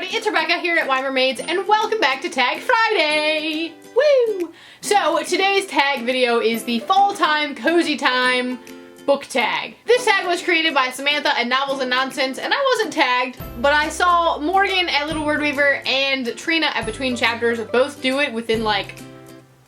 everybody, it's Rebecca here at Mermaids, and welcome back to Tag Friday! Woo! So today's tag video is the Fall Time Cozy Time book tag. This tag was created by Samantha at Novels and Nonsense, and I wasn't tagged, but I saw Morgan at Little Word Weaver and Trina at Between Chapters both do it within like,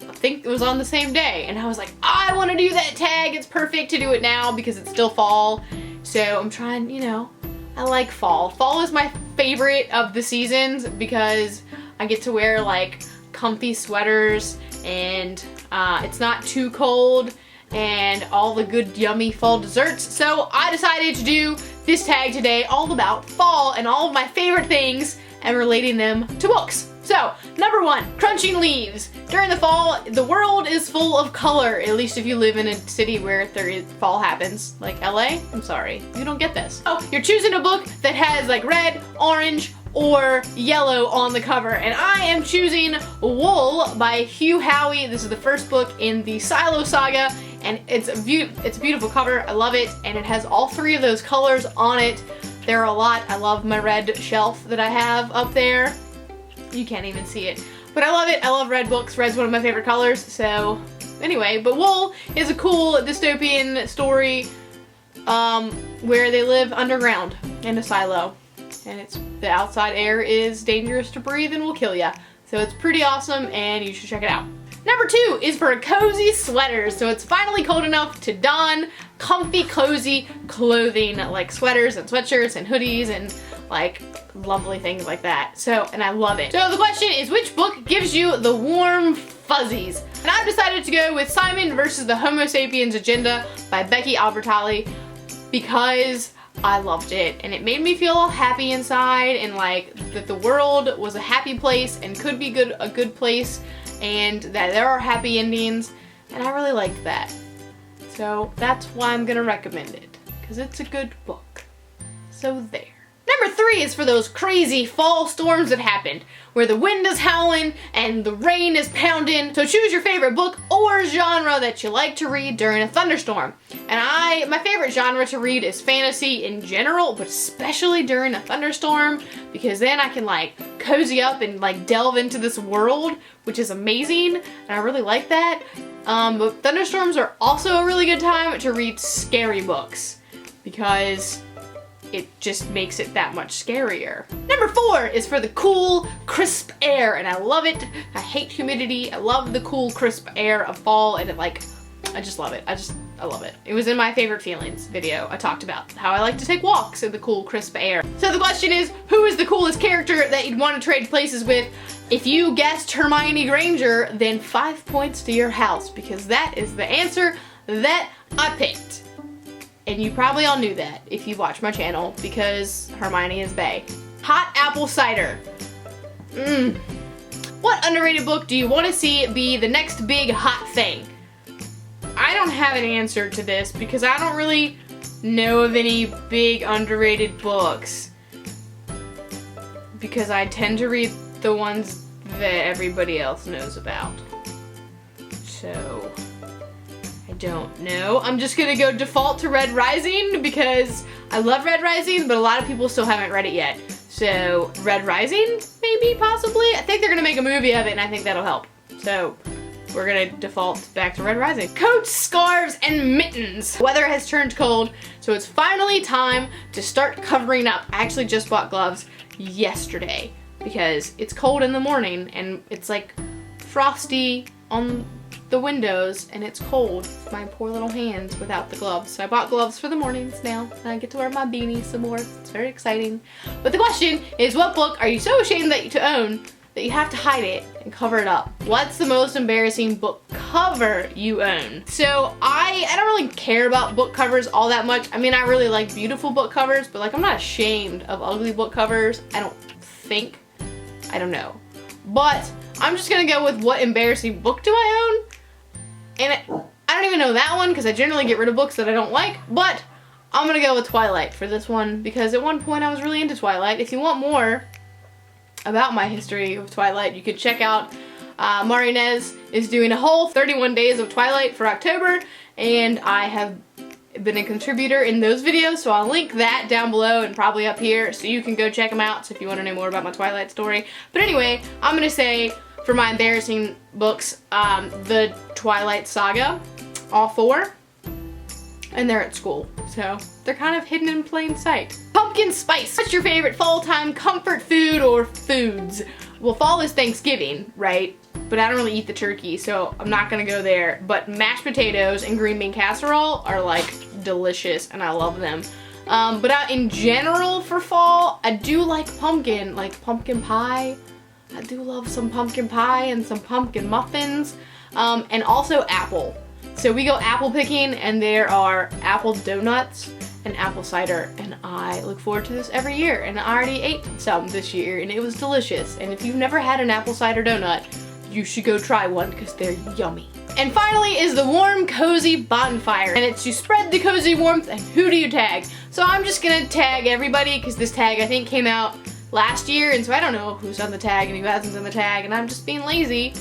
I think it was on the same day, and I was like, I want to do that tag, it's perfect to do it now because it's still fall. So I'm trying, you know, I like fall. Fall is my favorite of the seasons because I get to wear like comfy sweaters and it's not too cold and all the good yummy fall desserts. So I decided to do this tag today all about fall and all of my favorite things and relating them to books. So, number one, crunching leaves. During the fall, the world is full of color, at least if you live in a city where fall happens, like LA. I'm sorry, you don't get this. Oh, you're choosing a book that has like red, orange, or yellow on the cover, and I am choosing Wool by Hugh Howey. This is the first book in the Silo saga, and it's a beautiful cover. I love it, and it has all three of those colors on it. There are a lot. I love my red shelf that I have up there. You can't even see it, but I love it. I love red books. Red's one of my favorite colors. So anyway, but Wool is a cool dystopian story where they live underground in a silo, and the outside air is dangerous to breathe and will kill ya. So it's pretty awesome, and you should check it out. Number two is for cozy sweaters. So it's finally cold enough to don comfy, cozy clothing like sweaters and sweatshirts and hoodies and like lovely things like that. So, and I love it. So the question is, which book gives you the warm fuzzies? And I've decided to go with Simon versus the Homo Sapiens Agenda by Becky Albertalli because I loved it and it made me feel all happy inside and like that the world was a happy place and could be a good place and that there are happy endings, and I really liked that. So that's why I'm gonna recommend it, because it's a good book. So there. Number three is for those crazy fall storms that happened, where the wind is howling and the rain is pounding. So choose your favorite book or genre that you like to read during a thunderstorm. And my favorite genre to read is fantasy in general, but especially during a thunderstorm, because then I can like cozy up and like delve into this world, which is amazing, and I really like that. But thunderstorms are also a really good time to read scary books, because it just makes it that much scarier. Number four is for the cool, crisp air, and I love it. I hate humidity. I love the cool, crisp air of fall, and I just love it. I love it. It was in my favorite feelings video. I talked about how I like to take walks in the cool, crisp air. So the question is, who is the coolest character that you'd want to trade places with? If you guessed Hermione Granger, then 5 points to your house, because that is the answer that I picked. And you probably all knew that if you watch my channel, because Hermione is bae. Hot apple cider. What underrated book do you want to see be the next big hot thing? I don't have an answer to this because I don't really know of any big underrated books, because I tend to read the ones that everybody else knows about. So I don't know. I'm just gonna go default to Red Rising because I love Red Rising, but a lot of people still haven't read it yet. So Red Rising, maybe, possibly. I think they're gonna make a movie of it, and I think that'll help. So we're gonna default back to Red Rising. Coats, scarves, and mittens. Weather has turned cold, so it's finally time to start covering up. I actually just bought gloves yesterday because it's cold in the morning and it's like frosty on the windows and it's cold. My poor little hands without the gloves. So I bought gloves for the mornings now, and I get to wear my beanie some more. It's very exciting. But the question is, what book are you so ashamed to own that you have to hide it and cover it up? What's the most embarrassing book cover you own? So I don't really care about book covers all that much. I mean, I really like beautiful book covers, but like I'm not ashamed of ugly book covers. I don't think. I don't know. But I'm just gonna go with what embarrassing book do I own? And I don't even know that one because I generally get rid of books that I don't like, but I'm gonna go with Twilight for this one because at one point I was really into Twilight. If you want more about my history of Twilight, you could check out Marinez is doing a whole 31 days of Twilight for October, and I have been a contributor in those videos, so I'll link that down below and probably up here so you can go check them out, so if you want to know more about my Twilight story. But anyway, I'm gonna say for my embarrassing books, the Twilight Saga, all 4, and they're at school, so they're kind of hidden in plain sight. Pumpkin spice. What's your favorite fall time comfort food or foods? Well, fall is Thanksgiving, right? But I don't really eat the turkey, so I'm not gonna go there. But mashed potatoes and green bean casserole are like delicious, and I love them. But in general for fall, I do like pumpkin pie. I do love some pumpkin pie and some pumpkin muffins, and also apple. So we go apple picking, and there are apple donuts and apple cider, and I look forward to this every year, and I already ate some this year, and it was delicious. And if you've never had an apple cider donut, you should go try one because they're yummy. And finally is the warm, cozy bonfire, and it's to spread the cozy warmth. And who do you tag? So I'm just gonna tag everybody because this tag I think came out last year, and so I don't know who's on the tag and who hasn't done the tag, and I'm just being lazy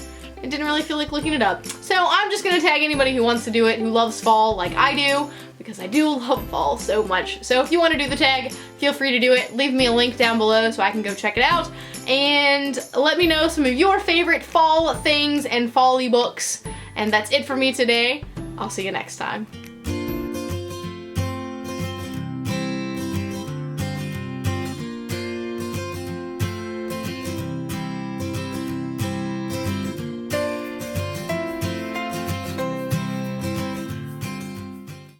and didn't really feel like looking it up. So I'm just gonna tag anybody who wants to do it, who loves fall like I do, because I do love fall so much. So if you want to do the tag, feel free to do it. Leave me a link down below so I can go check it out. And let me know some of your favorite fall things and fall-y books. And that's it for me today. I'll see you next time.